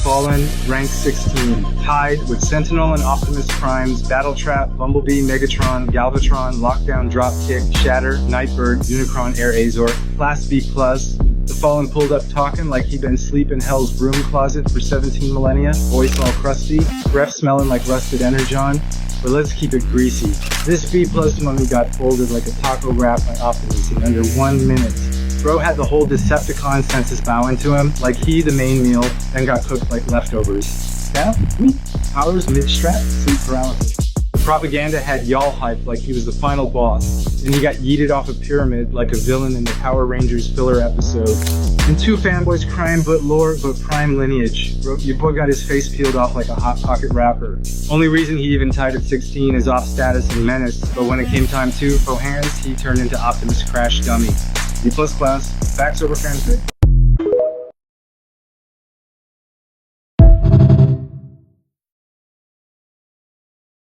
Fallen, rank 16, tied with Sentinel and Optimus Prime's Battletrap, Bumblebee, Megatron, Galvatron, Lockdown, Dropkick, Shatter, Nightbird, Unicron, Air Azor, Class B+. The Fallen pulled up talking like he'd been asleep in Hell's broom closet for 17 millennia, voice all crusty, breath smelling like rusted energon. But let's keep it greasy. This B+ mummy got folded like a taco wrap by Optimus in under 1 minute. Bro had the whole Decepticon census bowing to him, like he, the main meal, then got cooked like leftovers. Yeah? Powers mid-strap, sleep paralysis. The propaganda had y'all hyped like he was the final boss, and he got yeeted off a pyramid like a villain in the Power Rangers filler episode. And two fanboys crying but lore, but prime lineage. Bro, your boy got his face peeled off like a Hot Pocket rapper. Only reason he even tied at 16 is off status and menace, but when it came time to throw hands, he turned into Optimus Crash Dummy. B+ class, facts over fanfic.